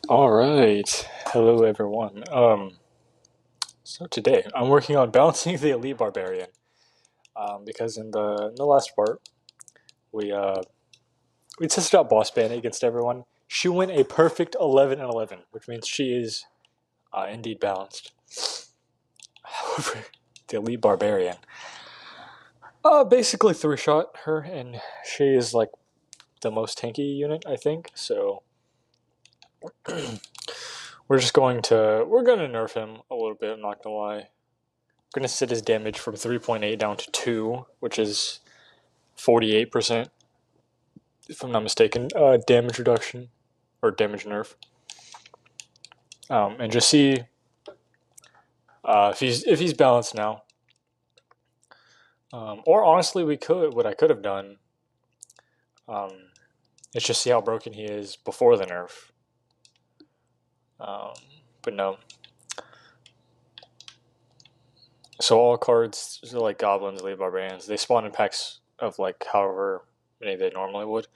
All right. Hello, everyone. So today I'm working on balancing the elite barbarian. Because in the last part we tested out boss bandit against everyone. She went a perfect 11 and 11, which means she is indeed balanced. However, the elite barbarian, basically three shot her, and she is like the most tanky unit, I think. So we're gonna nerf him a little bit. I'm not gonna lie. We're gonna set his damage from 3.8 down to 2, which is 48%, if I'm not mistaken, damage reduction or damage nerf, and just see if he's balanced now. Or honestly, what I could have done um, is just see how broken he is before the nerf. Um, but no. So all cards, so like goblins, elite barbarians, they spawn in packs of like however many they normally would.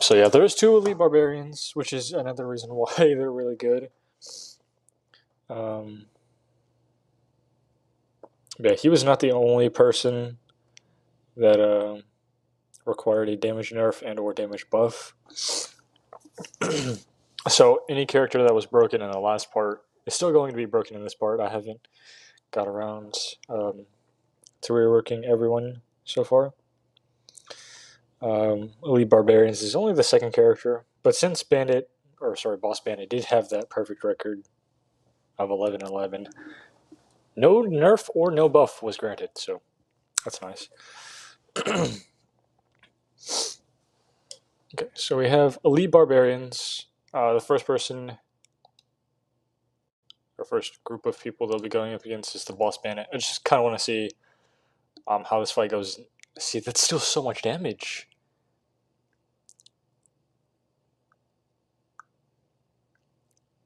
So yeah, there's two elite barbarians, which is another reason why they're really good. Um, yeah, he was not the only person that required a damage nerf and or damage buff. So any character that was broken in the last part is still going to be broken in this part. I haven't got around to reworking everyone so far. Elite Barbarians is only the second character, but since Boss Bandit did have that perfect record of 11-11, no nerf or no buff was granted, so that's nice. Okay, so we have Elite Barbarians. The first person, or first group of people they'll be going up against is the Boss Bandit. I just kind of want to see how this fight goes. See, that's still so much damage.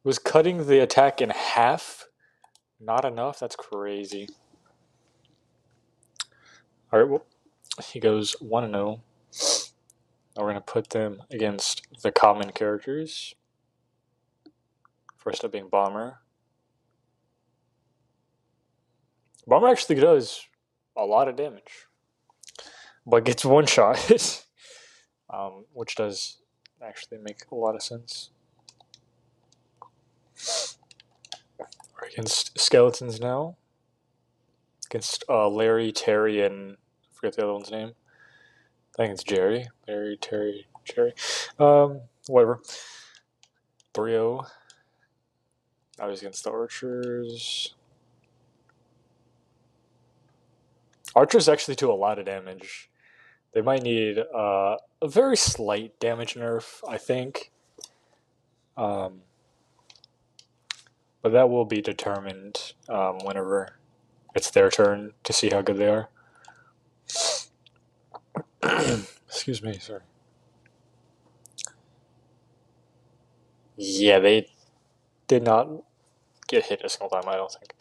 Was cutting the attack in half not enough? That's crazy. All right, well, he goes 1-0. Now we're going to put them against the common characters. First up being Bomber. Bomber actually does a lot of damage, but gets one shot, which does actually make a lot of sense. We're against skeletons now. Against Larry, Terry, and I forget the other one's name. I think it's Jerry. Larry, Terry, Jerry. Whatever. Brio. Now he's against the archers. Archers actually do a lot of damage. They might need a very slight damage nerf, I think. But that will be determined whenever it's their turn to see how good they are. Excuse me, sorry. Yeah, they did not get hit a single time, I don't think.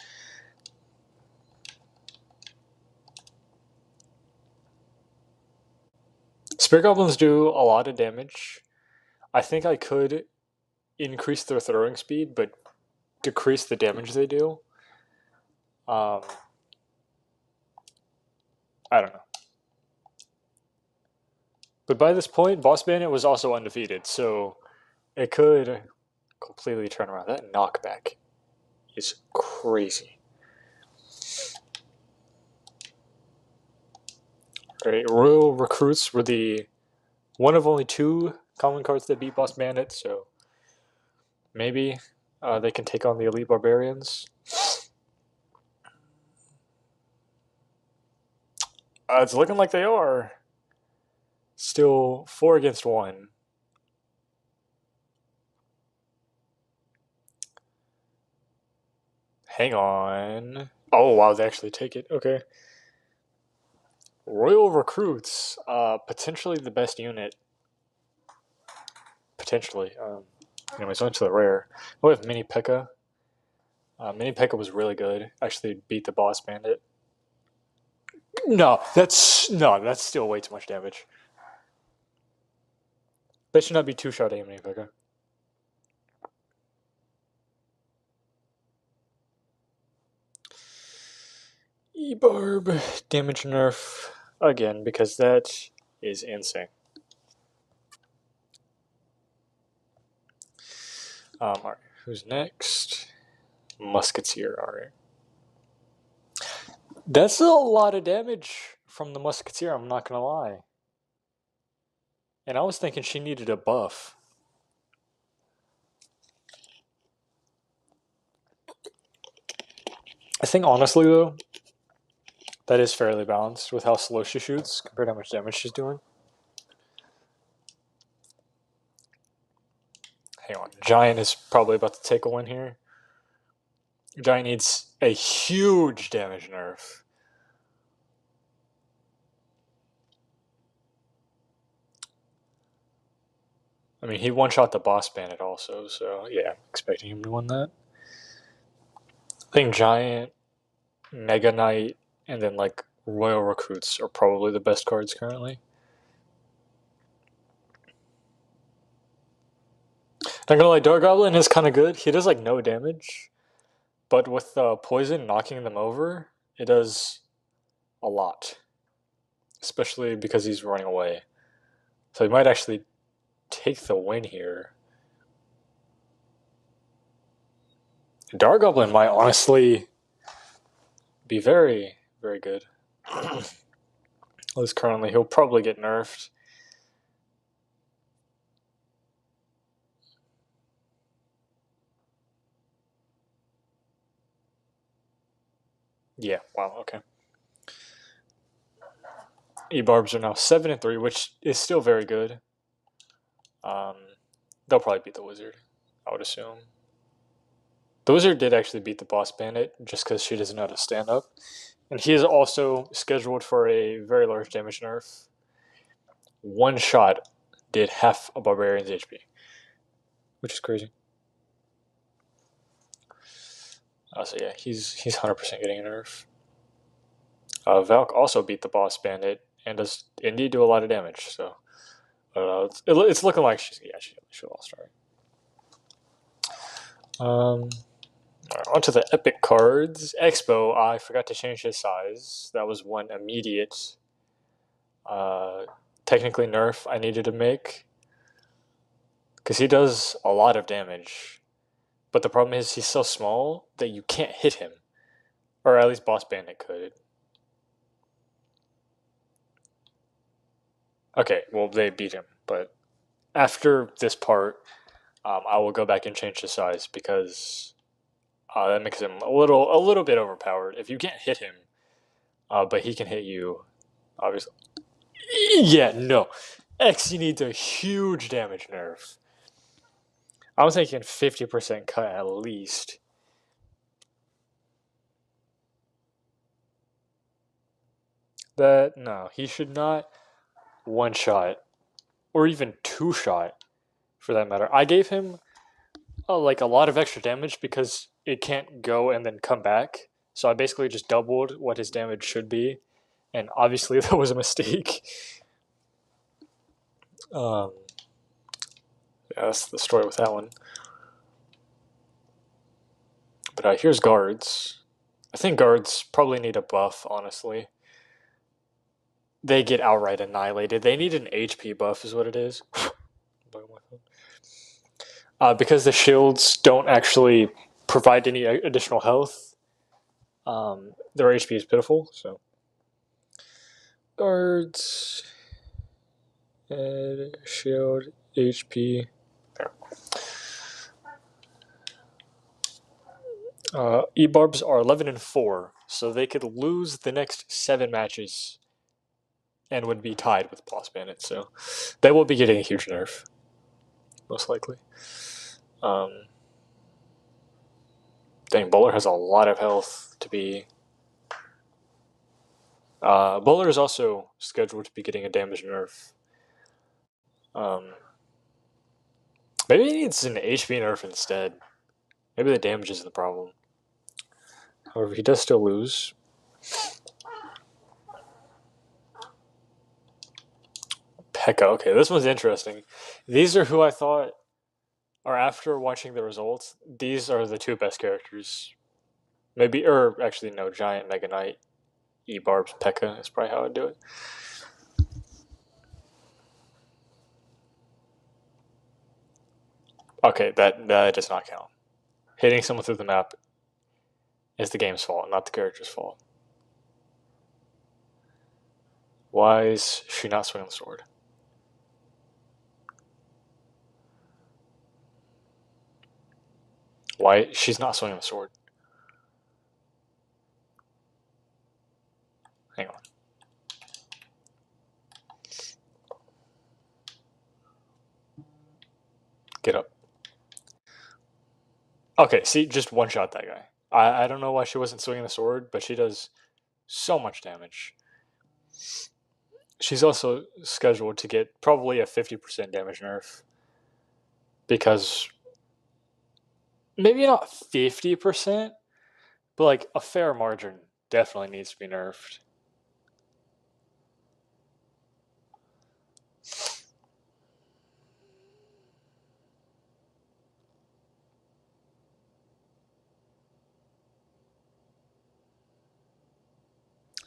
Spear Goblins do a lot of damage. I think I could increase their throwing speed, but decrease the damage they do. I don't know. But by this point, Boss Bandit was also undefeated, so it could completely turn around. That knockback is crazy. Alright, Royal Recruits were the one of only two common cards that beat Boss Bandit, so maybe they can take on the Elite Barbarians. It's looking like they are. Still 4 against 1. Hang on. Oh, wow, they actually take it. Okay. Royal Recruits, potentially the best unit. Potentially. Anyways, on to the rare. We have Mini P.E.K.K.A. Mini P.E.K.K.A was really good. Actually beat the Boss Bandit. No, that's still way too much damage. That should not be two-shot aim, Mini P.E.K.K.A. E-Barb, damage nerf again, because that is insane. Alright, who's next? Musketeer, alright. That's a lot of damage from the Musketeer, I'm not gonna lie. And I was thinking she needed a buff. I think honestly though, that is fairly balanced with how slow she shoots compared to how much damage she's doing. Hang on, Giant is probably about to take a win here. Giant needs a huge damage nerf. I mean, he one-shot the boss bandit also, so yeah, I'm expecting him to win that. I think Giant, Mega Knight, and then like Royal Recruits are probably the best cards currently. Not gonna lie, Dark Goblin is kind of good. He does like no damage, but with poison knocking them over, it does a lot. Especially because he's running away. So he might actually take the win here. Dark Goblin might honestly be very, very good. At least currently, he'll probably get nerfed. Yeah, wow, okay. E-Barbs are now 7-3, which is still very good. They'll probably beat the Wizard, I would assume. The Wizard did actually beat the Boss Bandit, just because she doesn't know how to stand up. And he is also scheduled for a very large damage nerf. One shot did half a Barbarian's HP, which is crazy. So yeah, he's 100% getting a nerf. Valk also beat the Boss Bandit and does indeed do a lot of damage. So it's looking like she lost. Alright. Onto the epic cards. Expo, I forgot to change his size. That was one immediate, technically nerf I needed to make. Because he does a lot of damage. But the problem is he's so small that you can't hit him. Or at least Boss Bandit could. Okay, well, they beat him. But after this part, I will go back and change his size because that makes him a little bit overpowered. If you can't hit him, but he can hit you, obviously. Yeah, no. X, he needs a huge damage nerf. I was thinking 50% cut at least. No, he should not one shot or even two shot for that matter. I gave him like a lot of extra damage because it can't go and then come back. So I basically just doubled what his damage should be, and obviously that was a mistake. Yeah, that's the story with that one. But here's guards. I think guards probably need a buff, honestly. They get outright annihilated. They need an HP buff, is what it is. Because the shields don't actually provide any additional health, their HP is pitiful. So guards, shield, HP. There. E-Barbs are 11-4, so they could lose the next 7 matches and would be tied with Boss Bandit. So they will be getting a huge nerf, most likely. Dang, Bowler has a lot of health to be. Bowler is also scheduled to be getting a damage nerf. Maybe he needs an HP nerf instead. Maybe the damage isn't the problem. However, he does still lose. Pekka. Okay, this one's interesting. These are who I thought, or after watching the results, these are the two best characters. Maybe, or actually no, Giant, Mega Knight. E-Barb's P.E.K.K.A. is probably how I'd do it. Okay, that does not count. Hitting someone through the map is the game's fault, not the character's fault. Why is she not swinging the sword? Why she's not swinging the sword? Hang on. Get up. Okay, see, just one shot that guy. I don't know why she wasn't swinging the sword, but she does so much damage. She's also scheduled to get probably a 50% damage nerf. Because maybe not 50%, but like a fair margin definitely needs to be nerfed.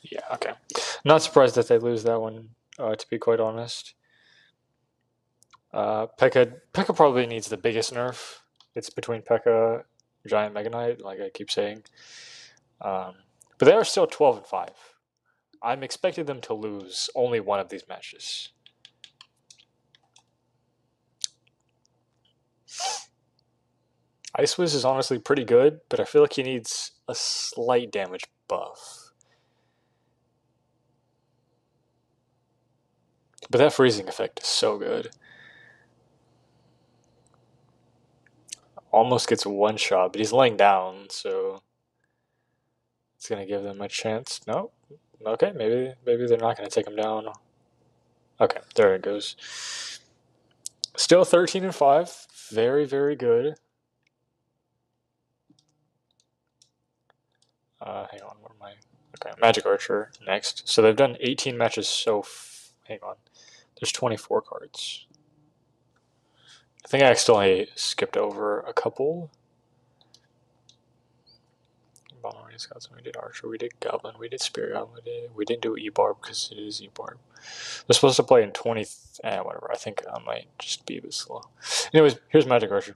Yeah, okay. Not surprised that they lose that one, to be quite honest. P.E.K.K.A probably needs the biggest nerf. It's between P.E.K.K.A, Giant Mega Knight, like I keep saying. But they are still 12-5. I'm expecting them to lose only one of these matches. Ice Wiz is honestly pretty good, but I feel like he needs a slight damage buff. But that freezing effect is so good. Almost gets one shot, but he's laying down, so it's gonna give them a chance. No, okay, maybe they're not gonna take him down. Okay, there it goes. Still 13-5, very very good. Hang on, where am I? Okay, Magic Archer next. So they've done 18 matches. So hang on, there's 24 cards. I think I accidentally skipped over a couple. Bomber, Scouts, we did Archer, we did Goblin, we did Spirit Goblin, we didn't do E-Barb because it is E-Barb. They're supposed to play in 20. Whatever. I think I might just be a bit slow. Anyways, here's Magic Archer.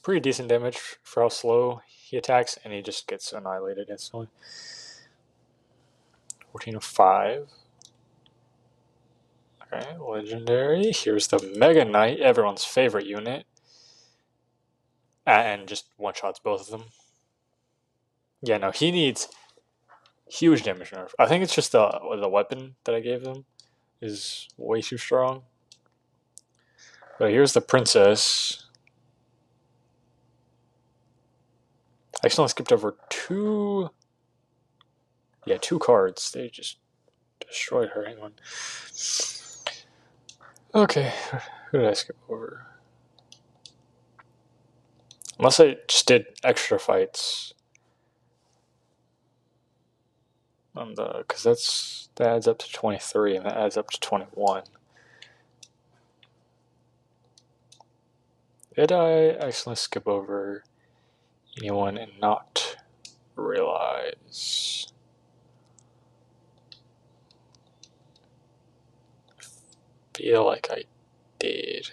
Pretty decent damage for how slow he attacks, and he just gets annihilated instantly. 14-5. Okay, legendary. Here's the Mega Knight, everyone's favorite unit. And just one-shots both of them. Yeah, no, he needs huge damage nerf. I think it's just the weapon that I gave him is way too strong. But here's the Princess. I accidentally skipped over two cards. They just destroyed her. Hang on. Okay, who did I skip over? Unless I just did extra fights. Because that adds up to 23, and that adds up to 21. Did I accidentally skip over anyone and not realize? I feel like I did.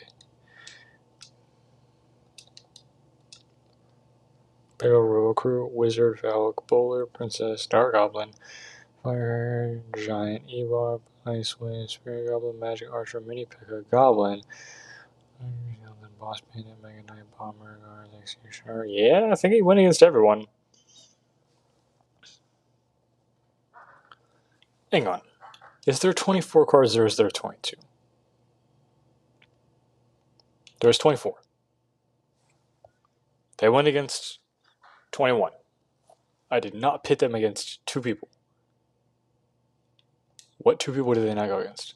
Barrel Royal Crew, Wizard, Valk, Bowler, Princess, Dark Goblin, Fire, Giant, E-Barb, Ice Wind, Spirit Goblin, Magic Archer, Mini P.E.K.K.A, Goblin, Boss Bandit, Mega Knight, Bomber, Guard, Executioner. Yeah, I think he went against everyone. Hang on. Is there 24 cards or is there 22? There's 24. They went against 21. I did not pit them against two people. What two people did they not go against?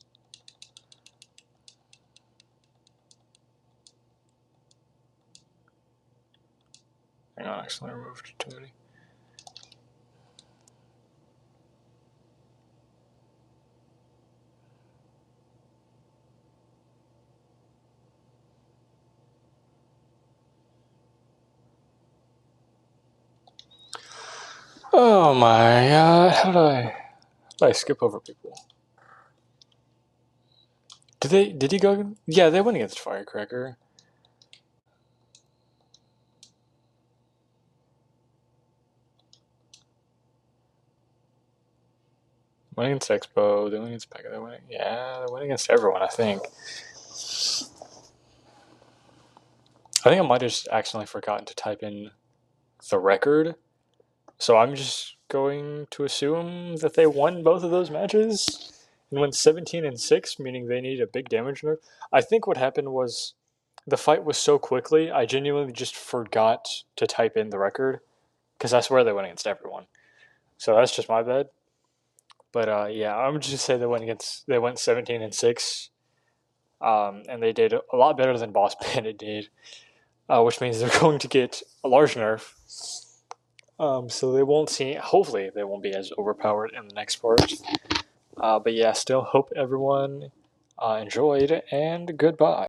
Hang on, I accidentally removed too many. Oh my god, how did I skip over people? Did he go? Yeah, they went against Firecracker. Went against Expo, they went against Pekka, they went against everyone, I think. I think I might have just accidentally forgotten to type in the record. So I'm just going to assume that they won both of those matches and went 17-6, meaning they need a big damage nerf. I think what happened was the fight was so quickly, I genuinely just forgot to type in the record because I swear they went against everyone. So that's just my bad. But yeah, I'm just say they went 17-6, and they did a lot better than Boss Bandit did, which means they're going to get a large nerf. So they won't see. Hopefully, they won't be as overpowered in the next part. But yeah, still hope everyone enjoyed, and goodbye.